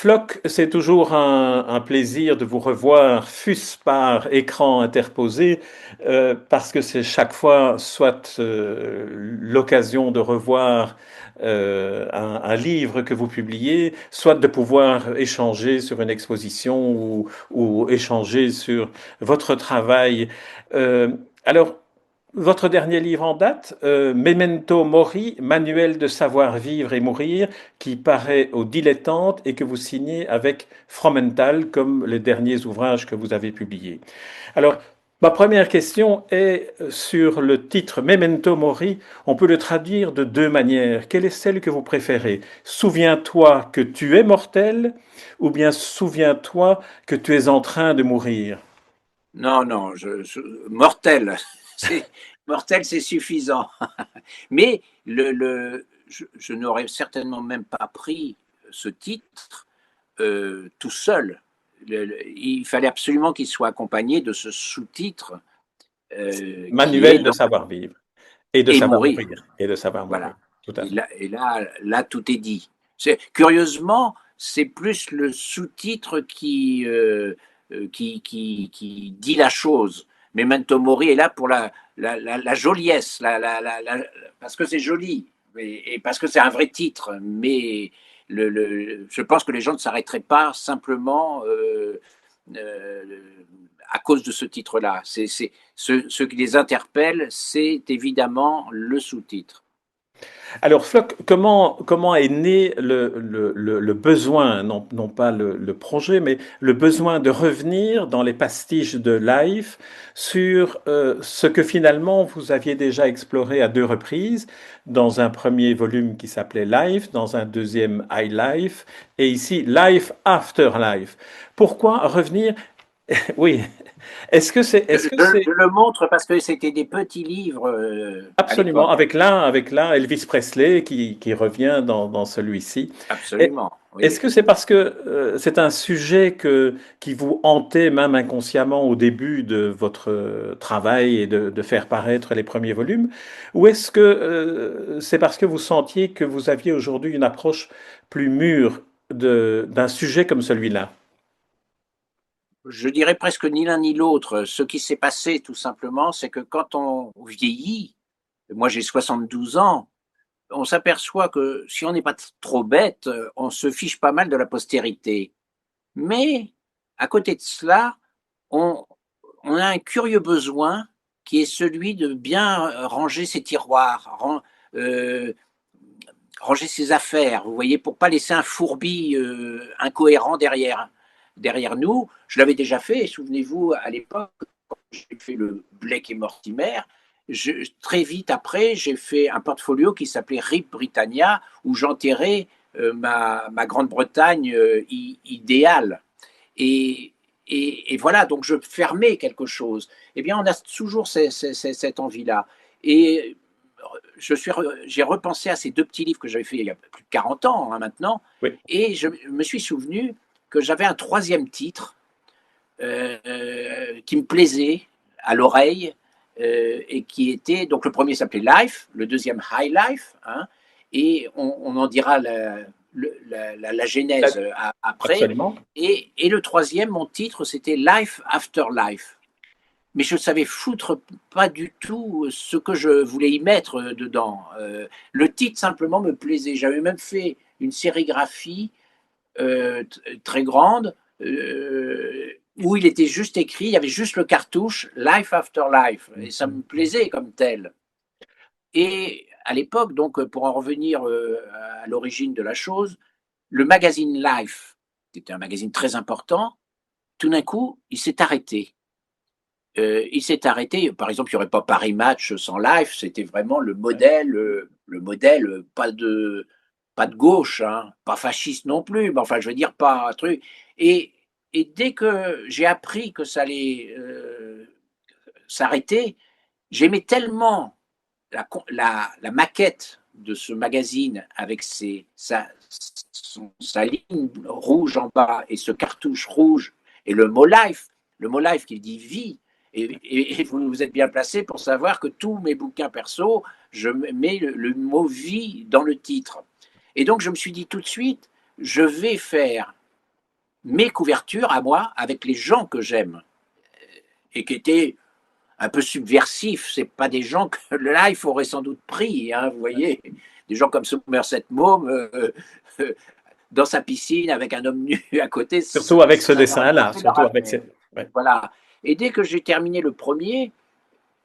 Floc, c'est toujours un plaisir de vous revoir, fût-ce par écran interposé, parce que c'est chaque fois soit l'occasion de revoir un livre que vous publiez, soit de pouvoir échanger sur une exposition ou échanger sur votre travail. Euh, alors, Votre dernier livre en date, Memento Mori, Manuel de savoir-vivre et mourir, qui paraît aux Dilettantes et que vous signez avec Fromental, comme les derniers ouvrages que vous avez publiés. Alors, ma première question est sur le titre Memento Mori. On peut le traduire de deux manières. Quelle est celle que vous préférez? Souviens-toi que tu es mortel ou bien souviens-toi que tu es en train de mourir? Non, non, mortel, c'est mortel, c'est suffisant. Mais je n'aurais certainement même pas pris ce titre tout seul. Il fallait absolument qu'il soit accompagné de ce sous-titre qui est Manuel de donc savoir-vivre. Et de et savoir mourir. mourir. Et de savoir mourir. Voilà. Tout à fait. Là, tout est dit. Curieusement, c'est plus le sous-titre qui dit la chose. Memento Mori est là pour la joliesse, parce que c'est joli, et parce que c'est un vrai titre. Mais je pense que les gens ne s'arrêteraient pas simplement euh, à cause de ce titre-là. Ce qui les interpelle, c'est évidemment le sous-titre. Alors, Floc, comment est né le besoin, non pas le projet, mais le besoin de revenir dans les pastiches de Life sur ce que finalement vous aviez déjà exploré à deux reprises, dans un premier volume qui s'appelait Life, dans un deuxième High Life, et ici Life After Life. Pourquoi revenir? Oui. Est-ce que c'est Je le montre parce que c'était des petits livres à absolument, l'époque. avec là Elvis Presley qui revient dans celui-ci. Et Absolument, est-ce oui. que c'est parce que c'est un sujet qui vous hantait même inconsciemment au début de votre travail et de faire paraître les premiers volumes? Ou est-ce que c'est parce que vous sentiez que vous aviez aujourd'hui une approche plus mûre d'un sujet comme celui-là? Je dirais presque ni l'un ni l'autre. Ce qui s'est passé, tout simplement, c'est que quand on vieillit, moi j'ai 72 ans, on s'aperçoit que si on n'est pas trop bête, on se fiche pas mal de la postérité. Mais à côté de cela, on, on a un curieux besoin qui est celui de bien ranger ses tiroirs, euh, ranger ses affaires, vous voyez, pour pas laisser un fourbi incohérent derrière nous. Je l'avais déjà fait, souvenez-vous, à l'époque, quand j'ai fait le Blake et Mortimer, très vite après, j'ai fait un portfolio qui s'appelait RIP Britannia, où j'enterrais ma Grande-Bretagne idéale. Et, et voilà, donc je fermais quelque chose. Eh bien, on a toujours cette envie-là. Et j'ai repensé à ces deux petits livres que j'avais fait il y a plus de 40 ans hein, maintenant, Oui, et je me suis souvenu que j'avais un troisième titre qui me plaisait à l'oreille, et qui était, donc le premier s'appelait Life, le deuxième High Life, hein, et on en dira la genèse après, absolument. et le troisième, mon titre, c'était Life After Life, mais je ne savais foutre pas du tout ce que je voulais y mettre dedans. Le titre simplement me plaisait. J'avais même fait une sérigraphie très grande où il était juste écrit, il y avait juste le cartouche Life After Life, et ça me plaisait comme tel. Et à l'époque, donc pour en revenir à l'origine de la chose, le magazine Life, qui était un magazine très important, tout d'un coup, il s'est arrêté. Il s'est arrêté. Par exemple, il n'y aurait pas Paris Match sans Life. C'était vraiment le modèle pas de gauche, hein, pas fasciste non plus, mais enfin, je veux dire, pas un truc. Et, et dès que j'ai appris que ça allait s'arrêter, j'aimais tellement la maquette de ce magazine avec sa ligne rouge en bas et ce cartouche rouge et le mot life qui dit vie. Et vous êtes bien placé pour savoir que tous mes bouquins perso, je mets le mot vie dans le titre. Et donc je me suis dit tout de suite, je vais faire mes couvertures à moi avec les gens que j'aime et qui étaient un peu subversifs. C'est pas des gens que le Life aurait sans doute pris, hein, vous voyez, des gens comme Somerset Maugham dans sa piscine avec un homme nu à côté, Surtout avec ce ça n'aurait pas dessin-là, fait leur surtout avec affaire. ces... ouais. Voilà. Et dès que j'ai terminé le premier,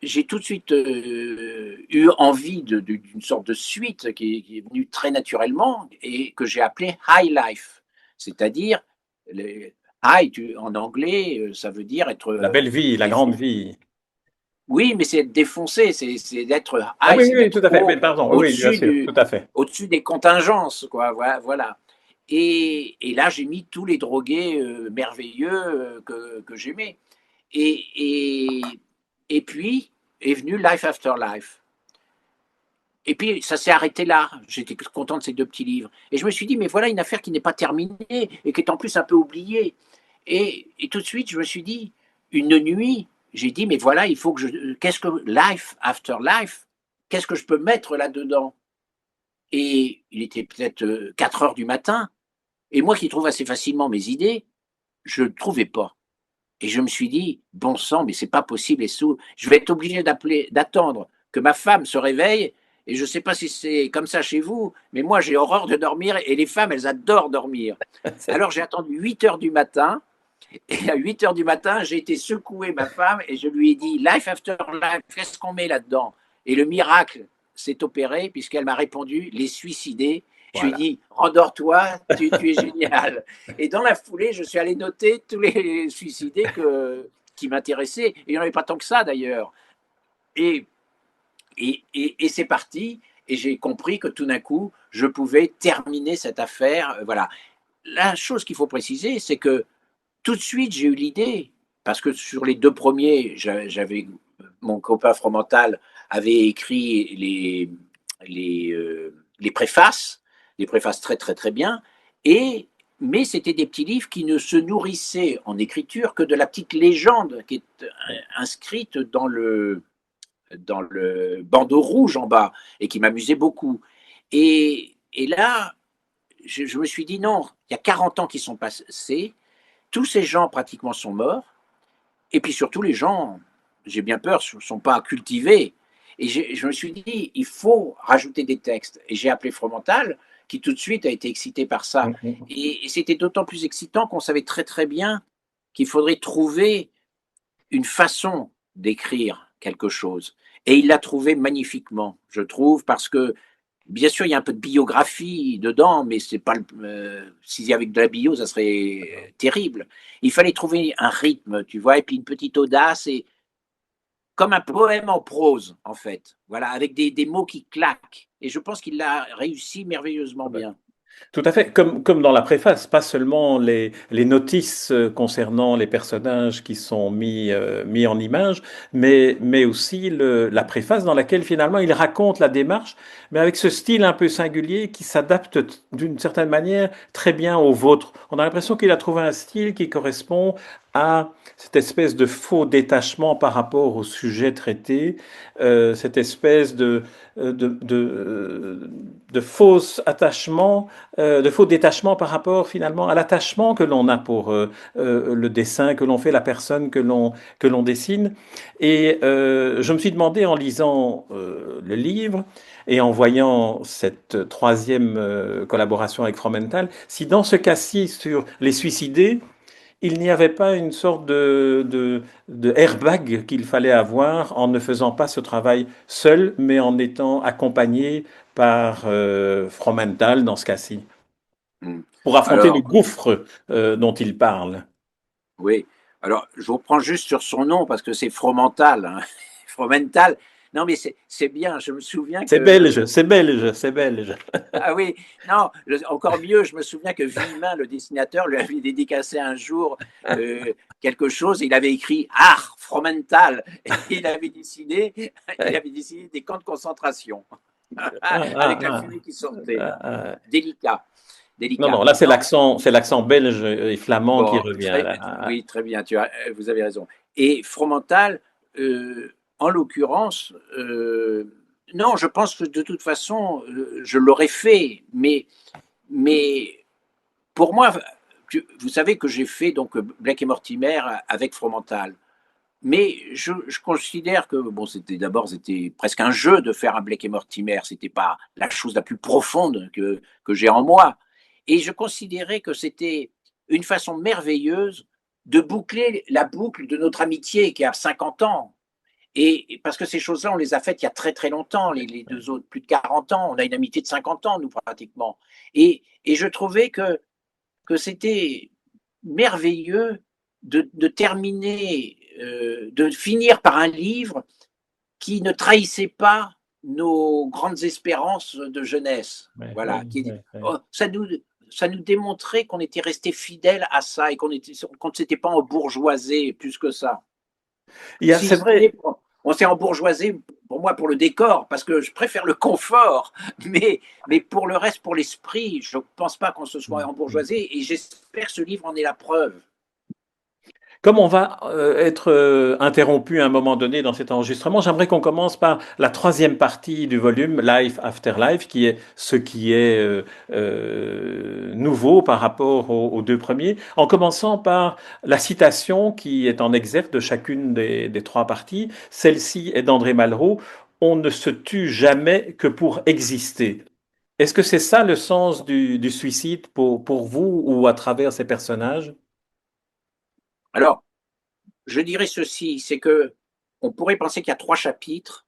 j'ai tout de suite eu envie d'une sorte de suite qui est venue très naturellement et que j'ai appelé High Life. C'est-à-dire, high en anglais, ça veut dire être La belle vie, la grande vie. oui, mais c'est être défoncé, c'est d'être Ah high, oui, c'est oui, tout d'être à fait. Mais haut, pardon, oui, oui, bien au-dessus sûr, du, tout à fait. au-dessus des contingences, quoi. Voilà. Et là, j'ai mis tous les drogués merveilleux que j'aimais. Et, et, et puis est venu Life After Life. Et puis ça s'est arrêté là. J'étais content de ces deux petits livres. Et je me suis dit, mais voilà une affaire qui n'est pas terminée et qui est en plus un peu oubliée. Et tout de suite, je me suis dit, une nuit, j'ai dit, mais voilà, il faut que je. Qu'est-ce que. Life After Life, qu'est-ce que je peux mettre là-dedans? Et il était peut-être 4 heures du matin. Et moi qui trouve assez facilement mes idées, je ne trouvais pas. Et je me suis dit, bon sang, mais c'est pas possible. Je vais être obligé d'attendre que ma femme se réveille. Et je ne sais pas si c'est comme ça chez vous, mais moi j'ai horreur de dormir et les femmes, elles adorent dormir. Alors j'ai attendu 8 heures du matin. Et à 8 heures du matin, j'ai été secouer ma femme et je lui ai dit, Life After Life, qu'est-ce qu'on met là-dedans? Et le miracle s'est opéré puisqu'elle m'a répondu, les suicider. Je lui ai Voilà. dit, endors-toi, tu es génial. Et dans la foulée, je suis allé noter tous les suicidés qui m'intéressaient. Et il n'y en avait pas tant que ça d'ailleurs. Et, et c'est parti. Et j'ai compris que tout d'un coup, je pouvais terminer cette affaire. Voilà. La chose qu'il faut préciser, c'est que tout de suite, j'ai eu l'idée, parce que sur les deux premiers, mon copain Fromental avait écrit les préfaces très très très bien, et mais c'était des petits livres qui ne se nourrissaient en écriture que de la petite légende qui est inscrite dans le bandeau rouge en bas et qui m'amusait beaucoup. Et là, je me suis dit non, il y a 40 ans qui sont passés, tous ces gens pratiquement sont morts, et puis surtout les gens, j'ai bien peur, ne sont pas cultivés. Et je me suis dit, il faut rajouter des textes. Et j'ai appelé Fromental, qui tout de suite a été excité par ça. Mhm. Et c'était d'autant plus excitant qu'on savait très très bien qu'il faudrait trouver une façon d'écrire quelque chose. Et il l'a trouvé magnifiquement, je trouve, parce que bien sûr, il y a un peu de biographie dedans, mais c'est pas s'il y avait de la bio, ça serait terrible. Il fallait trouver un rythme, tu vois, et puis une petite audace, et comme un poème en prose, en fait. Voilà, avec des mots qui claquent. Et je pense qu'il l'a réussi merveilleusement bien. Tout à fait, comme dans la préface, pas seulement les notices concernant les personnages qui sont mis en image, mais aussi la préface dans laquelle finalement il raconte la démarche, mais avec ce style un peu singulier qui s'adapte d'une certaine manière très bien au vôtre. On a l'impression qu'il a trouvé un style qui correspond à cette espèce de faux détachement par rapport au sujet traité, cette espèce de faux attachement de faux détachement par rapport finalement à l'attachement que l'on a pour le dessin que l'on fait, la personne que l'on dessine. Et je me suis demandé en lisant le livre et en voyant cette troisième collaboration avec Fromental, si dans ce cas-ci sur les suicidés, il n'y avait pas une sorte de airbag qu'il fallait avoir en ne faisant pas ce travail seul, mais en étant accompagné par Fromental dans ce cas-ci Mm. pour affronter le Alors, gouffre dont il parle. oui. Alors, je vous reprends juste sur son nom parce que c'est Fromental. Hein. Fromental. Non, mais c'est bien. Je me souviens C'est que belge, c'est belge, c'est belge. ah oui, non, encore mieux, je me souviens que Villemin, le dessinateur, lui avait dédicacé un jour quelque chose, il avait écrit Art, Fromental, et il avait dessiné des camps de concentration, Ah, avec la ah, fumée qui sortait. ah, ah. Délicat, Non, délicat. non, là Non, c'est l'accent belge et flamand qui bon, revient là. oui, très bien, vous avez raison. Et Fromental, en l'occurrence, non, je pense que de toute façon, je l'aurais fait, mais pour moi, vous savez que j'ai fait donc Blake et Mortimer avec Fromental. Mais je considère que bon, c'était presque un jeu de faire un Blake et Mortimer. C'était pas la chose la plus profonde que j'ai en moi. Et je considérais que c'était une façon merveilleuse de boucler la boucle de notre amitié qui a 50 ans. Et parce que ces choses-là, on les a faites il y a très très longtemps, les deux autres, plus de 40 ans. On a une amitié de 50 ans, nous, pratiquement. Et je trouvais que c'était merveilleux de terminer, de finir par un livre qui ne trahissait pas nos grandes espérances de jeunesse. Ouais, Voilà, ouais, ouais, ouais. oh, ça nous démontrait qu'on était resté fidèle à ça et qu'on ne s'était pas embourgeoisé plus que ça. C'est Si vrai. on s'est embourgeoisé, pour moi, pour le décor, parce que je préfère le confort, mais pour le reste, pour l'esprit, je ne pense pas qu'on se soit embourgeoisé et j'espère que ce livre en est la preuve. Comme on va être interrompu à un moment donné dans cet enregistrement, j'aimerais qu'on commence par la troisième partie du volume, Life After Life, qui est ce qui est nouveau par rapport aux deux premiers, en commençant par la citation qui est en exergue de chacune des trois parties. Celle-ci est d'André Malraux. On ne se tue jamais que pour exister. Est-ce que c'est ça le sens du suicide pour vous ou à travers ces personnages? Alors, je dirais ceci, c'est que on pourrait penser qu'il y a 3 chapitres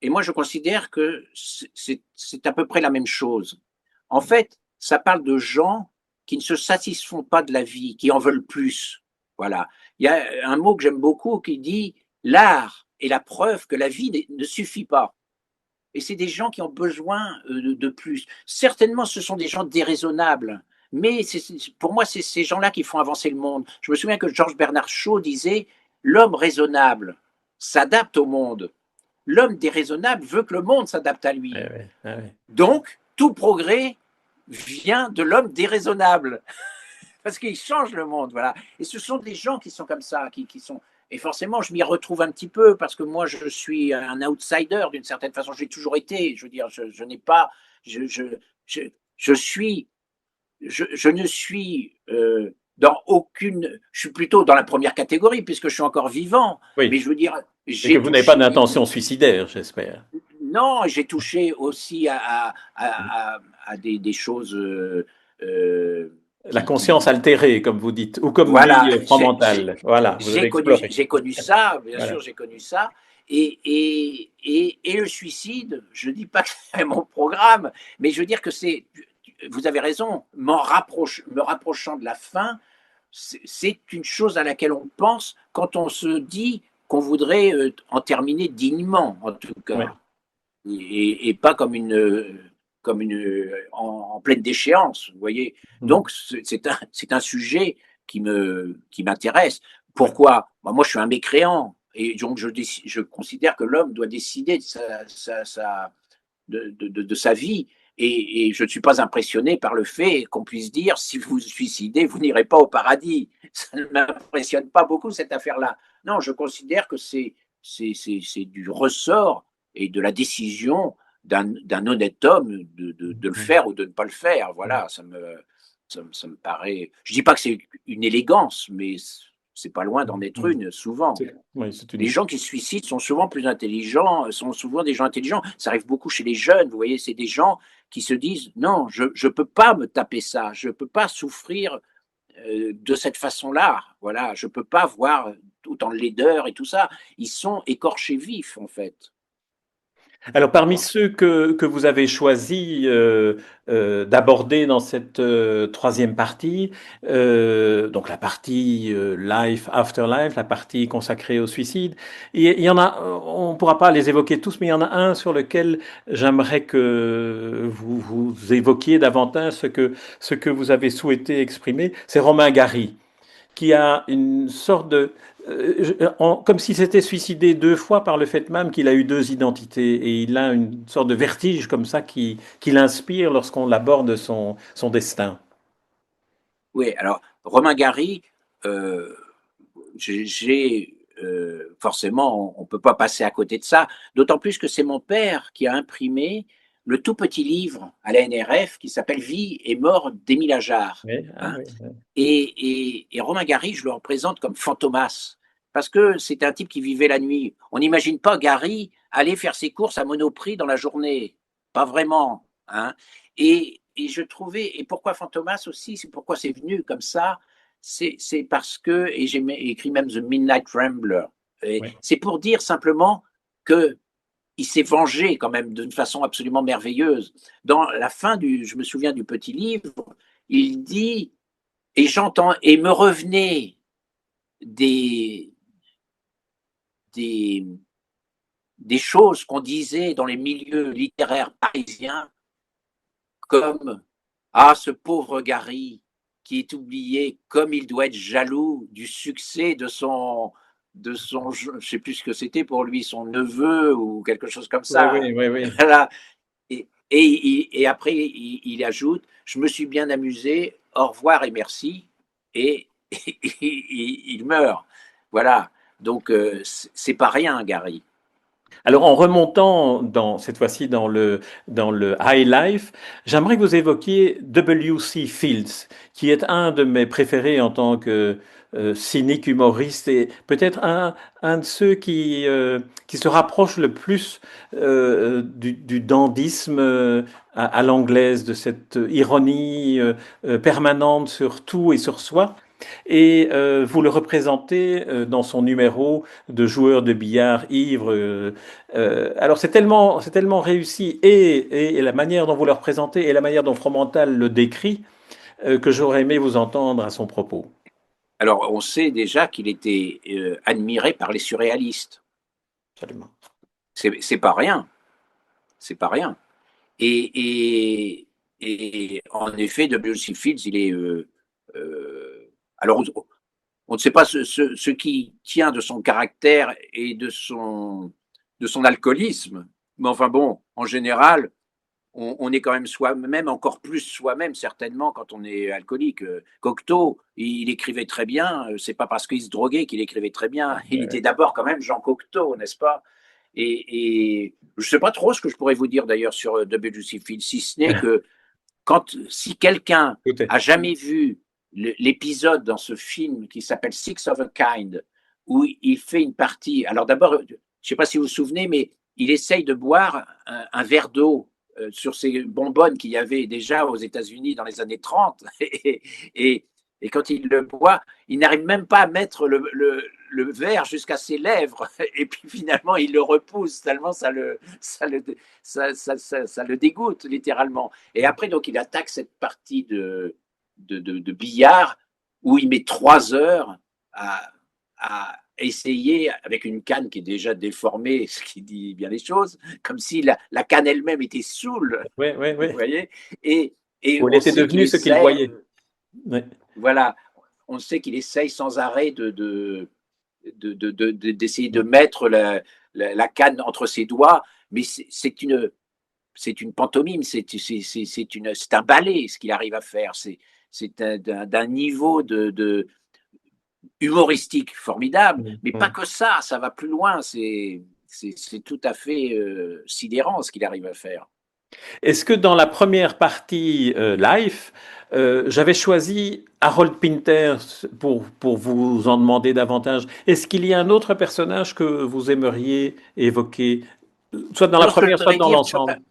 et moi je considère que c'est à peu près la même chose. En fait, ça parle de gens qui ne se satisfont pas de la vie, qui en veulent plus. Voilà. Il y a un mot que j'aime beaucoup qui dit: «L'art est la preuve que la vie ne suffit pas». Et c'est des gens qui ont besoin de plus. Certainement, ce sont des gens déraisonnables, mais pour moi, c'est ces gens-là qui font avancer le monde. Je me souviens que Georges Bernard Shaw disait: l'homme raisonnable s'adapte au monde. L'homme déraisonnable veut que le monde s'adapte à Ouais, lui. ouais, ouais. Donc, tout progrès vient de l'homme déraisonnable parce qu'il change le monde, voilà. Et ce sont des gens qui sont comme ça, qui sont. Et forcément, je m'y retrouve un petit peu parce que moi, je suis un outsider d'une certaine façon. J'ai toujours été. Je veux dire, je n'ai pas. Je, je, je, je suis. Je ne suis dans aucune. Je suis plutôt dans la première catégorie puisque je suis encore vivant. Mais Oui. je veux dire, Et que j'ai vous n'avez pas touché. d'intention suicidaire, j'espère. Non, j'ai touché aussi à des choses La conscience qui, altérée, comme vous dites, ou comme voilà, dit Fromental. Voilà, vous avez exploré. j'ai connu ça, bien sûr, Voilà. j'ai connu ça. Et le suicide, je ne dis pas que c'est mon programme, mais je veux dire que c'est, vous avez raison, me rapprochant de la fin, c'est une chose à laquelle on pense quand on se dit qu'on voudrait en terminer dignement, en tout Ouais. cas, et pas comme en pleine déchéance, vous voyez. Mhm. Donc, c'est un sujet qui m'intéresse. Pourquoi? Bah, moi, je suis un mécréant. Et donc, je considère que l'homme doit décider de sa vie. Et je ne suis pas impressionné par le fait qu'on puisse dire si vous vous suicidez, vous n'irez pas au paradis. Ça ne m'impressionne pas beaucoup, cette affaire-là. Non, je considère que c'est du ressort et de la décision d'un honnête homme de le faire ou de ne pas le faire. Voilà, ça me paraît. Je ne dis pas que c'est une élégance, mais c'est pas loin d'en être Mhm. une, souvent. Oui, c'est Les une. gens qui se suicident sont souvent plus intelligents, sont souvent des gens intelligents. Ça arrive beaucoup chez les jeunes, vous voyez, c'est des gens qui se disent non, je ne peux pas me taper ça, je ne peux pas souffrir de cette façon-là. Voilà, je ne peux pas voir autant de laideur et tout ça. Ils sont écorchés vifs, en fait. Alors, parmi ceux que vous avez choisi d'aborder dans cette troisième partie, donc la partie Life After Life, la partie consacrée au suicide, il y en a, on ne pourra pas les évoquer tous, mais il y en a un sur lequel j'aimerais que vous évoquiez davantage ce que vous avez souhaité exprimer, c'est Romain Gary qui a une sorte de... comme s'il s'était suicidé deux fois par le fait même qu'il a eu deux identités. Et il a une sorte de vertige comme ça qui l'inspire lorsqu'on l'aborde son destin. Oui, alors, Romain Gary, euh, forcément, on ne peut pas passer à côté de ça, d'autant plus que c'est mon père qui a imprimé le tout petit livre à la NRF qui s'appelle Vie et mort d'Émile Ajar. Oui, ah Hein. oui, oui. Et Romain Gary, je le représente comme Fantomas, parce que c'est un type qui vivait la nuit. On n'imagine pas Gary aller faire ses courses à Monoprix dans la journée. Pas vraiment. Hein. Et je trouvais, et pourquoi Fantomas aussi, c'est pourquoi c'est venu comme ça, c'est parce que, et j'ai écrit même The Midnight Rambler, Oui. c'est pour dire simplement que il s'est vengé quand même d'une façon absolument merveilleuse. Dans la fin je me souviens du petit livre, il dit, et j'entends, et me revenaient des, des, des choses qu'on disait dans les milieux littéraires parisiens, comme ah, ce pauvre Gary qui est oublié, comme il doit être jaloux du succès de son je ne sais plus ce que c'était pour lui, son neveu ou quelque chose comme Oui, ça. oui, oui, oui. Voilà. Et après, il ajoute, je me suis bien amusé, au revoir et merci. Et il meurt. Voilà. Donc, c'est pas rien, Gary. Alors, en remontant cette fois-ci dans le High Life, j'aimerais que vous évoquiez W.C. Fields, qui est un de mes préférés en tant que cynique humoriste et peut-être un de ceux qui se rapproche le plus du dandysme à l'anglaise, de cette ironie permanente sur tout et sur soi. Et vous le représentez dans son numéro de joueur de billard ivre. Alors c'est tellement réussi et la manière dont vous le représentez et la manière dont Fromental le décrit que j'aurais aimé vous entendre à son propos. Alors, on sait déjà qu'il était admiré par les surréalistes. Absolument. C'est pas rien. C'est pas rien. Et, et, et en effet, W.C. Fields, il est. Alors, on ne sait pas ce qui tient de son caractère et de son alcoolisme, mais enfin bon, en général, on est quand même soi-même, encore plus soi-même certainement quand on est alcoolique. Cocteau, il écrivait très bien, c'est pas parce qu'il se droguait qu'il écrivait très bien, il était d'abord quand même Jean Cocteau, n'est-ce pas? Et je ne sais pas trop ce que je pourrais vous dire d'ailleurs sur W.C. Fields, si ce n'est que si quelqu'un Tout est. a jamais vu l'épisode dans ce film qui s'appelle Six of a Kind, où il fait une partie. Alors d'abord, je ne sais pas si vous vous souvenez, mais il essaye de boire un verre d'eau sur ces bonbonnes qu'il y avait déjà aux États-Unis dans les années 30. Et, et quand il le boit, il n'arrive même pas à mettre le verre jusqu'à ses lèvres. Et puis finalement, il le repousse tellement ça le dégoûte littéralement. Et après, donc, il attaque cette partie de billard où il met 3 heures à essayer, avec une canne qui est déjà déformée, ce qui dit bien les choses, comme si la canne elle-même était saoule, Oui, oui, vous oui. voyez, et Ou elle on était sait qu'il devenue ce qu'il essaye, voyait. Oui. voilà, on sait qu'il essaye sans arrêt d'essayer de mettre la canne entre ses doigts, mais c'est une pantomime, c'est un ballet ce qu'il arrive à faire. C'est d'un niveau humoristique formidable, mais pas que ça, ça va plus loin. C'est tout à fait sidérant ce qu'il arrive à faire. Est-ce que dans la première partie live, j'avais choisi Harold Pinter pour vous en demander davantage? Est-ce qu'il y a un autre personnage que vous aimeriez évoquer, soit dans la Non, ce que je première, soit voudrais dans dire sur l'ensemble?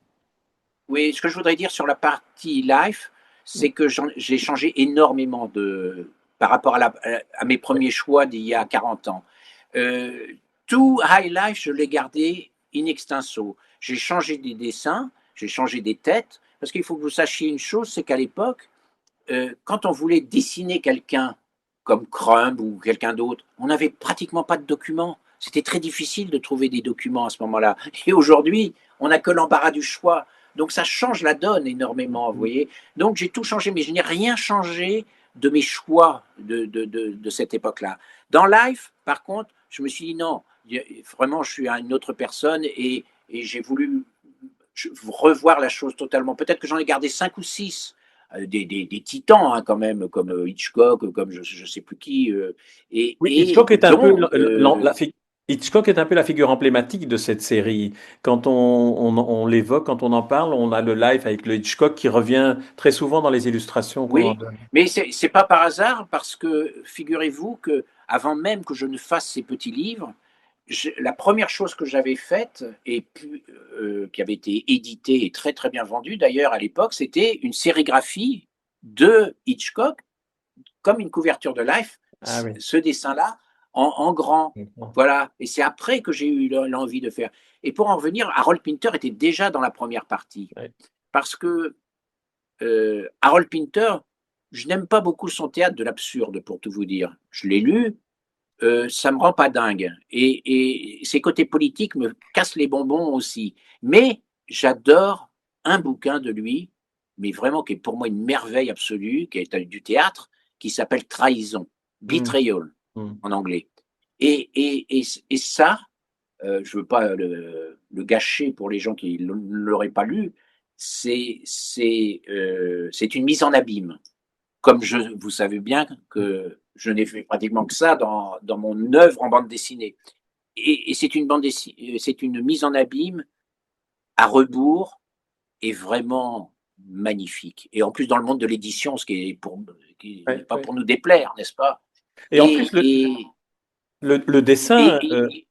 oui, ce que je voudrais dire sur la partie life, c'est que j'ai changé énormément par rapport à mes premiers choix d'il y a 40 ans. Euh, Tout High Life, je l'ai gardé in extenso. J'ai changé des dessins, j'ai changé des têtes, parce qu'il faut que vous sachiez une chose, c'est qu'à l'époque, quand on voulait dessiner quelqu'un comme Crumb ou quelqu'un d'autre, on n'avait pratiquement pas de documents. C'était très difficile de trouver des documents à ce moment-là. Et aujourd'hui, on n'a que l'embarras du choix. Donc ça change la donne énormément, vous voyez. Donc j'ai tout changé, mais je n'ai rien changé de mes choix de cette époque-là. Dans Life, par contre, je me suis dit non, vraiment, je suis une autre personne et j'ai voulu revoir la chose totalement. Peut-être que j'en ai gardé 5 ou 6 des titans hein, quand même, comme Hitchcock, comme je ne sais plus qui. Oui, Hitchcock est un peu Dont, Hitchcock est un peu la figure emblématique de cette série. Quand on l'évoque, quand on en parle, on a le live avec le Hitchcock qui revient très souvent dans les illustrations qu'on en Oui, donne. mais c'est pas par hasard parce que figurez-vous que avant même que je ne fasse ces petits livres, la première chose que j'avais faite et qui avait été éditée et très très bien vendue d'ailleurs à l'époque, c'était une sérigraphie de Hitchcock comme une couverture de Life, Ah oui. ce dessin-là en grand. D'accord. Voilà. Et c'est après que j'ai eu l'envie de faire. Et pour en revenir, Harold Pinter était déjà dans la première partie Ouais. parce que Harold Pinter, je n'aime pas beaucoup son théâtre de l'absurde, pour tout vous dire. Je l'ai lu, ça me rend pas dingue. Et ses côtés politiques me cassent les bonbons aussi. Mais j'adore un bouquin de lui, mais vraiment qui est pour moi une merveille absolue, qui est du théâtre, qui s'appelle Trahison, Mm, Betrayal mm. en anglais. Et ça, je ne veux pas le gâcher pour les gens qui ne l'auraient pas lu, c'est une mise en abîme. Comme vous savez bien que je n'ai fait pratiquement que ça dans mon œuvre en bande dessinée. Et c'est une mise en abîme à rebours et vraiment magnifique. Et en plus dans le monde de l'édition, ce qui n'est Ouais, pas ouais. pour nous déplaire, n'est-ce pas? Et en plus, Et, et, le et, dessin, et,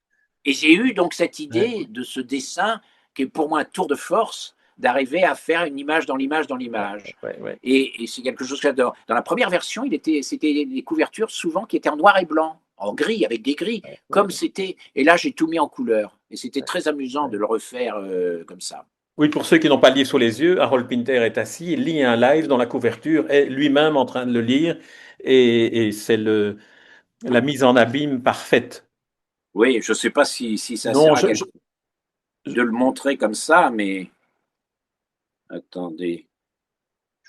et j'ai eu donc cette ouais, idée de ce dessin qui est pour moi un tour de force d'arriver à faire une image dans l'image dans ouais, l'image. ouais, ouais, Et c'est quelque chose que j'adore. Dans la première version, c'était des couvertures souvent qui étaient en noir et blanc, en gris, avec des gris, ouais, ouais, comme c'était. Et là, j'ai tout mis en couleur. Et c'était très amusant de ouais. le refaire comme ça. Oui, pour ceux qui n'ont pas le livre sous les yeux, Harold Pinter est assis, il lit un live dont la couverture est lui-même en train de le lire, et c'est la mise en abîme parfaite. Oui, je ne sais pas si ça Non, sert à quelque chose de le montrer comme ça, mais attendez.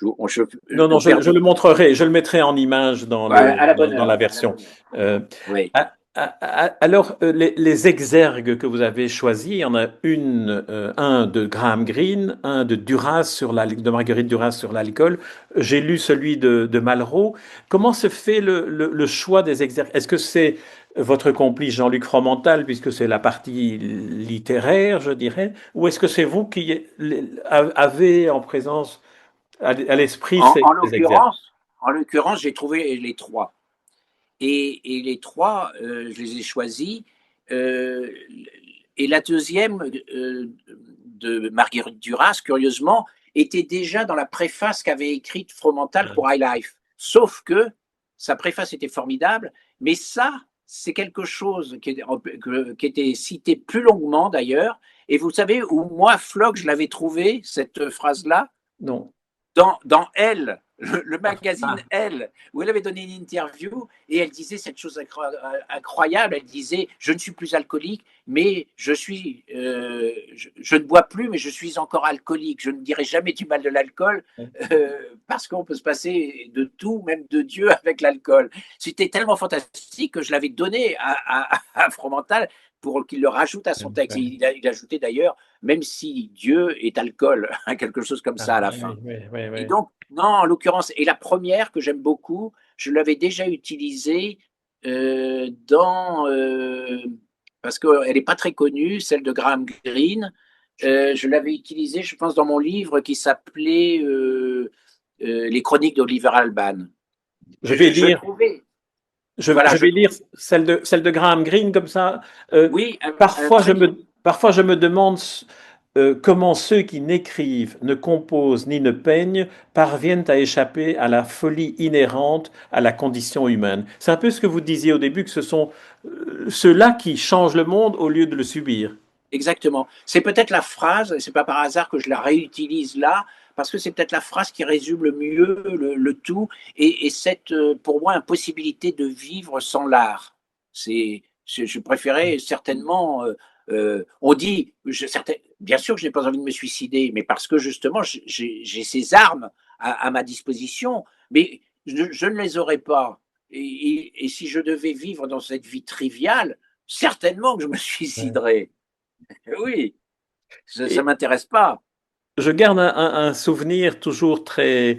non, non, On perd je du le temps. montrerai, je le mettrai en image dans À la bonne dans heure. la À la version. bonne heure. Euh, Oui. alors, les exergues que vous avez choisis, il y en a un de Graham Greene, un de Duras de Marguerite Duras sur l'alcool. J'ai lu celui de Malraux. Comment se fait le choix des exergues? Est-ce que c'est votre complice Jean-Luc Fromental, puisque c'est la partie littéraire, je dirais, ou est-ce que c'est vous qui avez en présence à l'esprit En, en ces exergues? l'occurrence, en l'occurrence, j'ai trouvé les trois. Et les trois, je les ai choisis. Euh, et la deuxième de Marguerite Duras, curieusement, était déjà dans la préface qu'avait écrite Fromental pour High Life. Sauf que sa préface était formidable, mais ça, c'est quelque chose qui était cité plus longuement d'ailleurs. Et vous savez où moi, Flock, je l'avais trouvé, cette phrase-là, Non. dans Elle, le magazine Ah, Elle, où elle avait donné une interview et elle disait cette chose incroyable. Elle disait: Je ne suis plus alcoolique, mais je ne bois plus, mais je suis encore alcoolique. Je ne dirai jamais du mal de l'alcool parce qu'on peut se passer de tout, même de Dieu, avec l'alcool. C'était tellement fantastique que je l'avais donné à Fromental pour qu'il le rajoute à son texte. Il ajoutait d'ailleurs, même si Dieu est alcool, quelque chose comme ça à la fin. oui, oui, oui, Et oui. donc, non, en l'occurrence, et la première que j'aime beaucoup, je l'avais déjà utilisée parce qu'elle n'est pas très connue, celle de Graham Greene. Je l'avais utilisée, je pense, dans mon livre qui s'appelait Les Chroniques d'Oliver Alban. Je vais Je lire, trouvais, voilà, je je vais lire trouve, celle de Graham Greene comme ça. Euh, oui, très bien. parfois, je me demande comment ceux qui n'écrivent, ne composent ni ne peignent parviennent à échapper à la folie inhérente à la condition humaine. C'est un peu ce que vous disiez au début, que ce sont ceux-là qui changent le monde au lieu de le subir. Exactement. C'est peut-être la phrase, et c'est pas par hasard que je la réutilise là, parce que c'est peut-être la phrase qui résume le mieux le tout, et cette, pour moi, impossibilité de vivre sans l'art. Je préférais certainement, on dit, bien sûr que je n'ai pas envie de me suicider, mais parce que justement, j'ai ces armes à ma disposition, mais je ne les aurais pas. Et si je devais vivre dans cette vie triviale, certainement que je me Ouais. suiciderais. Oui, ça Et, m'intéresse pas. Je garde un souvenir toujours très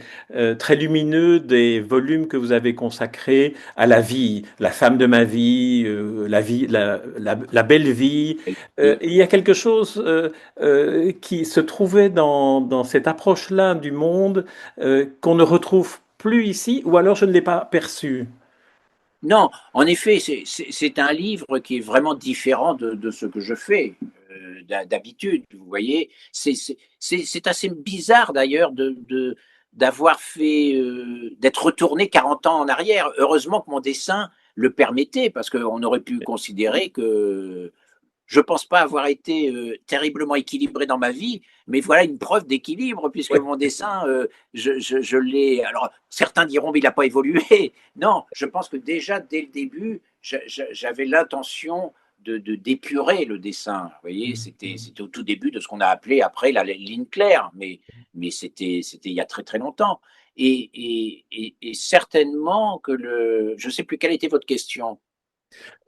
lumineux des volumes que vous avez consacrés à la vie, la femme de ma vie, la belle vie. Il y a quelque chose qui se trouvait dans cette approche-là du monde qu'on ne retrouve plus ici, ou alors je ne l'ai pas perçu. Non, en effet, c'est un livre qui est vraiment différent de ce que je fais d'habitude. Vous voyez, c'est assez bizarre d'ailleurs d'avoir fait, d'être retourné 40 ans en arrière. Heureusement que mon dessin le permettait, parce qu'on aurait pu considérer que je ne pense pas avoir été terriblement équilibré dans ma vie, mais voilà une preuve d'équilibre, puisque Oui. mon dessin, je l'ai. Alors, certains diront, mais il n'a pas évolué. Non, je pense que déjà, dès le début, j'avais l'intention d'épurer le dessin. Vous voyez, c'était au tout début de ce qu'on a appelé après la ligne claire, mais c'était il y a très très longtemps. Et certainement que je ne sais plus quelle était votre question.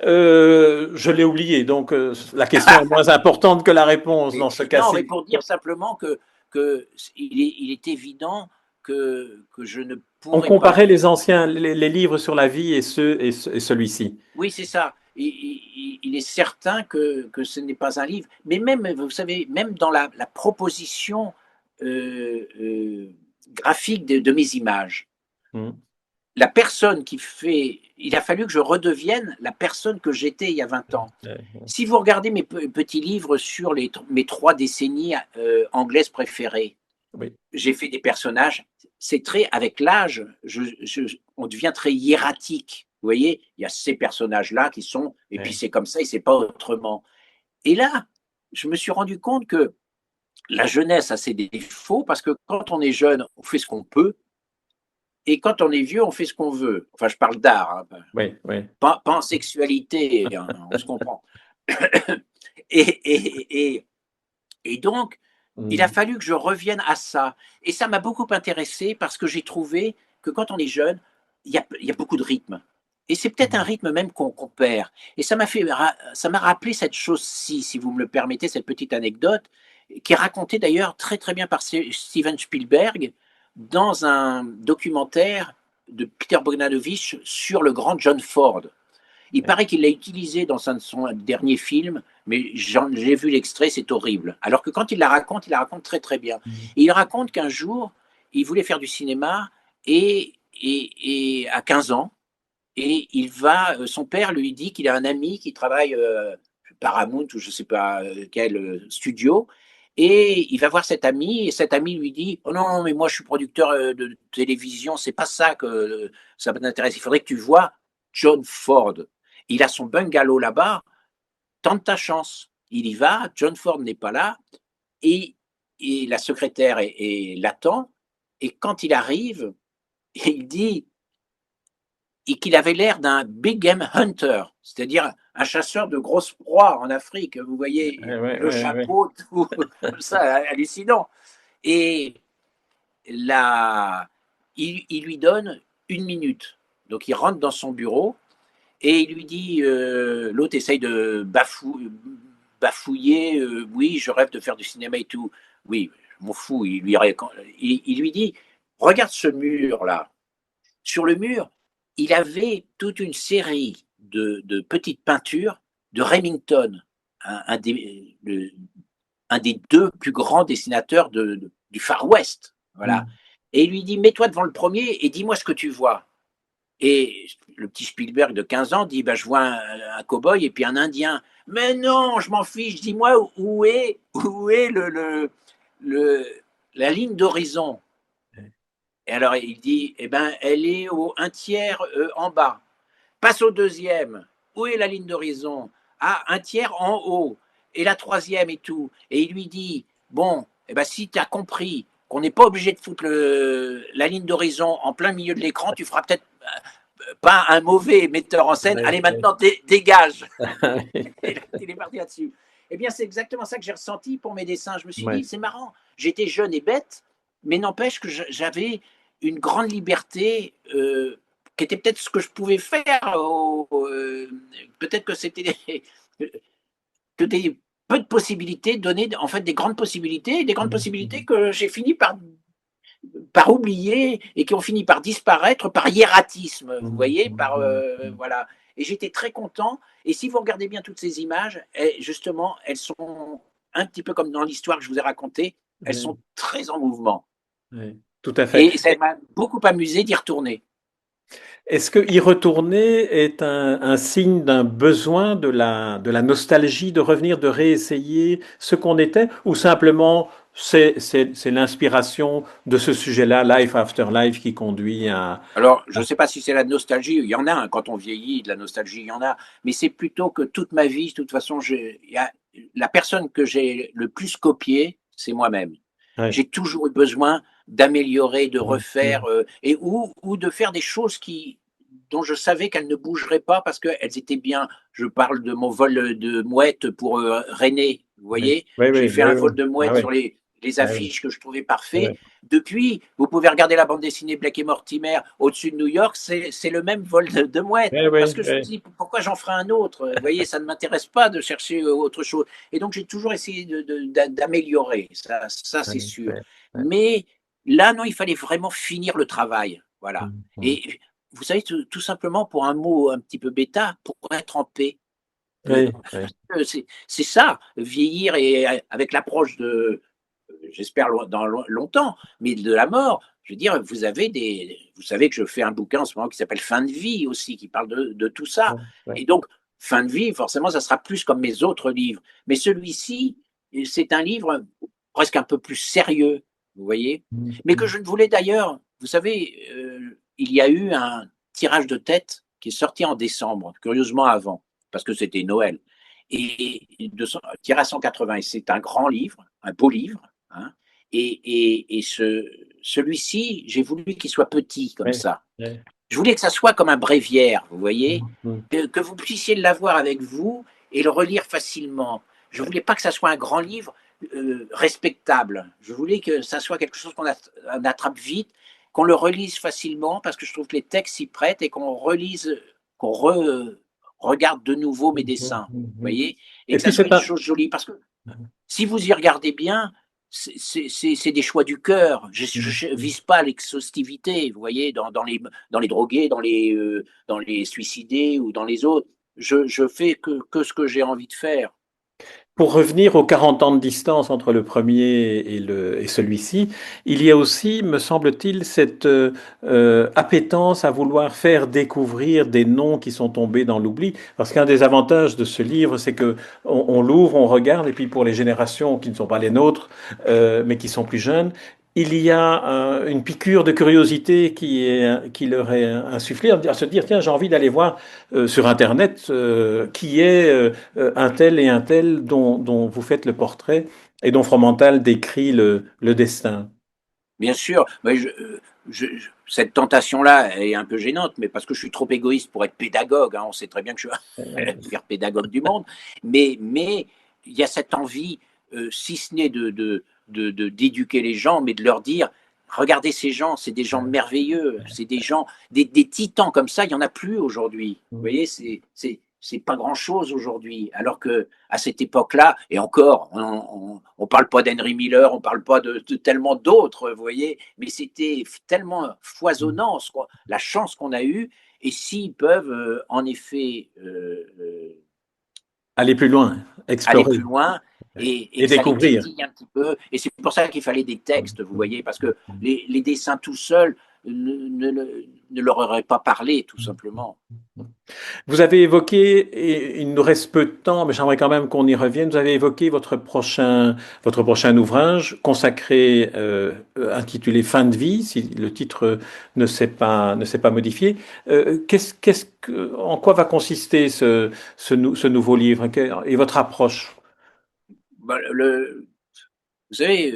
Je l'ai oublié, donc la question est moins importante que la réponse dans ce Non, mais cas-ci. pour dire simplement que il est évident que je ne On pourrais pas. comparait les anciens, les livres sur la vie et celui-ci. Oui, c'est ça. Il est certain que ce n'est pas un livre. Mais même, vous savez, même dans la proposition graphique de mes images, Mm. la personne qui fait. Il a fallu que je redevienne la personne que j'étais il y a 20 ans. Si vous regardez mes petits livres sur mes 3 décennies anglaises préférées, Oui, j'ai fait des personnages, c'est très, avec l'âge, on devient très hiératique. Vous voyez, il y a ces personnages-là qui sont, et puis oui, c'est comme ça et c'est pas autrement. Et là, je me suis rendu compte que la jeunesse a ses défauts parce que quand on est jeune, on fait ce qu'on peut, et quand on est vieux, on fait ce qu'on veut. Enfin, je parle d'art, hein, oui, oui. pas en sexualité, hein, on se comprend. Et, et, et, et donc, il a Mm. fallu que je revienne à ça. Et ça m'a beaucoup intéressé parce que j'ai trouvé que quand on est jeune, il y a beaucoup de rythme. Et c'est peut-être un Mm. rythme même qu'on perd. Et ça m'a rappelé cette chose-ci, si vous me le permettez, cette petite anecdote, qui est racontée d'ailleurs très très bien par Steven Spielberg dans un documentaire de Peter Bogdanovich sur le grand John Ford. Il Oui. paraît qu'il l'a utilisé dans un de son dernier film, mais j'ai vu l'extrait, c'est horrible. Alors que quand il la raconte très très bien. Mm. Et il raconte qu'un jour, il voulait faire du cinéma et à 15 ans, et son père lui dit qu'il a un ami qui travaille Paramount ou je ne sais pas quel studio, et il va voir cet ami, et cet ami lui dit: oh non, mais moi je suis producteur de télévision, c'est pas ça que ça m'intéresse, il faudrait que tu vois John Ford. Il a son bungalow là-bas, tente ta chance. Il y va, John Ford n'est pas là, et, et la secrétaire l'attend, et quand il arrive, il dit et qu'il avait l'air d'un big game hunter, c'est-à-dire un chasseur de grosses proies en Afrique. Vous voyez, Ouais, le ouais, ouais. chapeau, tout comme ça, hallucinant. Et là, il lui donne 1 minute. Donc il rentre dans son bureau et il lui dit, l'autre essaye de bafouiller, oui, je rêve de faire du cinéma et tout. Oui, je m'en fous. Il lui dit, regarde ce mur-là. Sur le mur, il avait toute une série de petites peintures de Remington, un des, un des 2 plus grands dessinateurs du Far West. Voilà. Mm. Et il lui dit, mets-toi devant le premier et dis-moi ce que tu vois. Et le petit Spielberg de 15 ans dit, bah, je vois un cow-boy et puis un Indien. Mais non, je m'en fiche, dis-moi où est le, la ligne d'horizon. Et alors il dit, eh ben, elle est au 1/3 en bas. Passe au deuxième. Où est la ligne d'horizon? Ah, 1/3 en haut. Et la troisième et tout. Et il lui dit, bon, eh ben, si tu as compris qu'on n'est pas obligé de foutre la ligne d'horizon en plein milieu de l'écran, tu feras peut-être pas un mauvais metteur en scène. Ouais, Allez, ouais. maintenant, dégage. Et là, il est parti là-dessus. Eh bien, c'est exactement ça que j'ai ressenti pour mes dessins. Je me suis dit, Ouais. c'est marrant. J'étais jeune et bête, mais n'empêche que j'avais une grande liberté qui était peut-être ce que je pouvais faire. Peut-être que c'était que des peu de possibilités, donner en fait des grandes possibilités, et des grandes possibilités que j'ai fini par oublier et qui ont fini par disparaître par hiératisme, vous voyez, voilà. Et j'étais très content. Et si vous regardez bien toutes ces images, justement, elles sont un petit peu comme dans l'histoire que je vous ai racontée, elles Oui, sont très en mouvement. oui, tout à fait. Et ça m'a beaucoup amusé d'y retourner. Est-ce que y retourner est un signe d'un besoin de la nostalgie, de revenir, de réessayer ce qu'on était, ou simplement c'est l'inspiration de ce sujet-là, Life After Life, qui conduit Alors, je ne sais pas si c'est la nostalgie, il y en a, hein, quand on vieillit, de la nostalgie, il y en a, mais c'est plutôt que toute ma vie, de toute façon, la personne que j'ai le plus copiée, c'est moi-même. Ouais, J'ai toujours eu besoin d'améliorer, de ouais, refaire, ou de faire des choses dont je savais qu'elles ne bougeraient pas parce qu'elles étaient bien. Je parle de mon vol de mouette pour René, vous ouais, voyez. ouais, J'ai ouais, fait ouais, un ouais. vol de Ah mouette ouais, sur les ah ouais, affiches que je trouvais ah parfait. ouais, Depuis, vous pouvez regarder la bande dessinée Black et Mortimer au-dessus de New York, c'est le même vol de mouette. ouais, Parce ouais, que je me ouais. dis, pourquoi j'en ferai un autre? Vous voyez, ça ne m'intéresse pas de chercher autre chose. Et donc, j'ai toujours essayé d'améliorer, ça Ouais, c'est sûr. ouais, ouais. Mais là, non, il fallait vraiment finir le travail. Voilà. Mm, mm. Et vous savez, tout simplement, pour un mot un petit peu bêta, pour être en paix. Oui, oui, C'est ça, vieillir et avec l'approche j'espère dans longtemps, mais de la mort. Je veux dire, vous savez que je fais un bouquin en ce moment qui s'appelle Fin de vie aussi, qui parle de tout ça. ouais, ouais. Et donc, fin de vie, forcément, ça sera plus comme mes autres livres. Mais celui-ci, c'est un livre presque un peu plus sérieux, vous voyez, Mm, mais que mm. je ne voulais d'ailleurs, vous savez, il y a eu un tirage de tête qui est sorti en décembre, curieusement avant, parce que c'était Noël. Et tiré à 180, et c'est un grand livre, un beau livre, hein, et celui-ci, j'ai voulu qu'il soit petit comme Ouais, ça. ouais. Je voulais que ça soit comme un bréviaire, vous voyez, Mm, mm. que vous puissiez l'avoir avec vous et le relire facilement. Je ne voulais pas que ça soit un grand livre respectable. Je voulais que ça soit quelque chose qu'on attrape vite, qu'on le relise facilement, parce que je trouve que les textes s'y prêtent, et qu'on relise, qu'on regarde de nouveau mes Mm, mm, dessins, mm, vous mm. voyez, et Et que ça puis soit c'est une un, chose jolie. Parce que si vous y regardez bien, c'est des choix du cœur. mm, Je mm. vise pas l'exhaustivité, vous voyez, dans les drogués, dans les suicidés ou dans les autres. Je fais que ce que j'ai envie de faire. Pour revenir aux 40 ans de distance entre le premier et celui-ci, il y a aussi, me semble-t-il, cette appétence à vouloir faire découvrir des noms qui sont tombés dans l'oubli. Parce qu'un des avantages de ce livre, c'est que on l'ouvre, on regarde, et puis pour les générations qui ne sont pas les nôtres, mais qui sont plus jeunes, il y a une piqûre de curiosité qui leur est insufflée, à se dire, tiens, j'ai envie d'aller voir sur Internet qui est un tel et un tel dont vous faites le portrait et dont Fromental décrit le destin. Bien sûr, mais cette tentation-là est un peu gênante, mais parce que je suis trop égoïste pour être pédagogue. Hein, on sait très bien que je suis le pire pédagogue du monde. Mais il y a cette envie, si ce n'est d'éduquer les gens, mais de leur dire, regardez ces gens, c'est des gens merveilleux, c'est des gens, des titans comme ça, il n'y en a plus aujourd'hui. Vous voyez, c'est pas grand-chose aujourd'hui. Alors que à cette époque-là, et encore, on parle pas d'Henry Miller, on parle pas de tellement d'autres, vous voyez, mais c'était tellement foisonnant, la chance qu'on a eue. Et s'ils peuvent, en effet, Aller plus loin, aller explorer plus loin, et et que ça les découvrir. titille un petit peu. Et c'est pour ça qu'il fallait des textes, vous voyez, parce que les dessins tout seuls ne leur auraient pas parlé, tout simplement. Vous avez évoqué, et il nous reste peu de temps, mais j'aimerais quand même qu'on y revienne, vous avez évoqué votre prochain ouvrage consacré, intitulé Fin de vie, si le titre ne s'est pas modifié. En quoi va consister ce nouveau livre et votre approche? Bah, vous savez,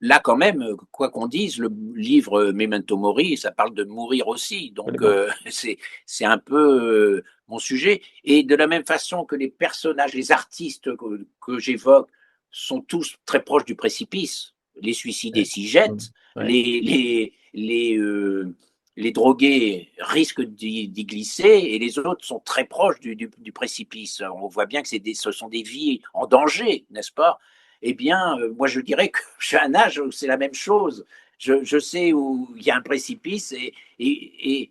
là, quand même, quoi qu'on dise, le livre Memento Mori, ça parle de mourir aussi. Donc, Absolument. c'est un peu mon sujet. Et de la même façon que les personnages, les artistes que j'évoque sont tous très proches du précipice. Les suicidés Ouais. s'y Mm. jettent, Ouais. les, les, les, euh, les drogués risquent d'y glisser et les autres sont très proches du précipice. On voit bien que ce sont des vies en danger, n'est-ce pas? Eh bien, moi je dirais que j'ai un âge où c'est la même chose. Je sais où il y a un précipice et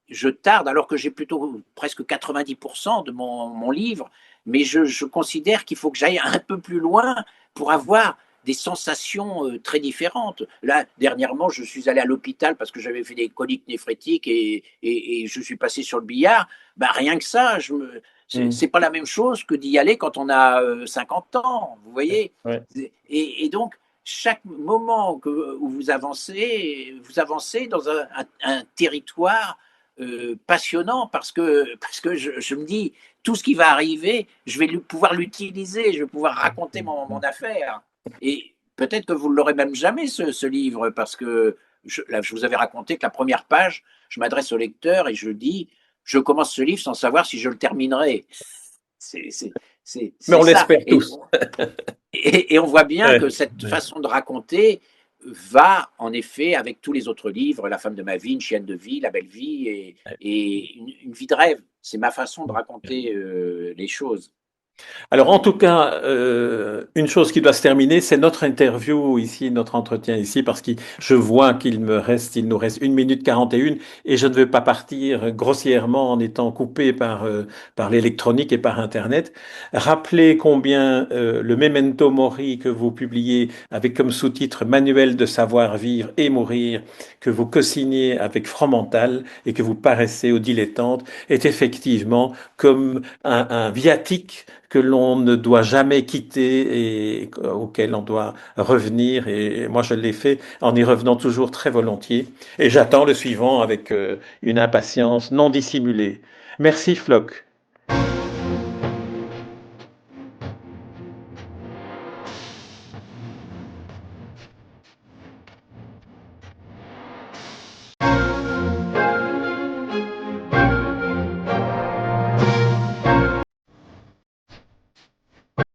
je tarde, alors que j'ai plutôt presque 90% de mon livre, mais je considère qu'il faut que j'aille un peu plus loin pour avoir des sensations très différentes. Là, dernièrement, je suis allé à l'hôpital parce que j'avais fait des coliques néphrétiques et je suis passé sur le billard. Ben, rien que ça, Mm. c'est pas la même chose que d'y aller quand on a 50 ans, vous voyez. Ouais. Et donc, chaque moment où vous avancez dans un territoire passionnant parce que je me dis, tout ce qui va arriver, je vais pouvoir l'utiliser, je vais pouvoir raconter mon affaire. Et peut-être que vous ne l'aurez même jamais, ce livre, parce que là, je vous avais raconté que la première page, je m'adresse au lecteur et je dis, je commence ce livre sans savoir si je le terminerai. C'est Mais on ça. l'espère tous. Et on voit bien Ouais, que cette ouais, façon de raconter va, en effet, avec tous les autres livres, La femme de ma vie, Une chienne de vie, La belle vie et une vie de rêve. C'est ma façon de ouais. raconter les choses. Alors, en tout cas, une chose qui doit se terminer, c'est notre interview ici, notre entretien ici, parce que je vois il nous reste 1 minute 41, et je ne veux pas partir grossièrement en étant coupé par l'électronique et par Internet. Rappelez combien le Memento Mori que vous publiez avec comme sous-titre Manuel de savoir vivre et mourir, que vous co-signez avec Fromental et que vous paraissez aux dilettantes, est effectivement comme un viatique que l'on ne doit jamais quitter et auquel on doit revenir. Et moi, je l'ai fait en y revenant toujours très volontiers. Et j'attends le suivant avec une impatience non dissimulée. Merci, Flock.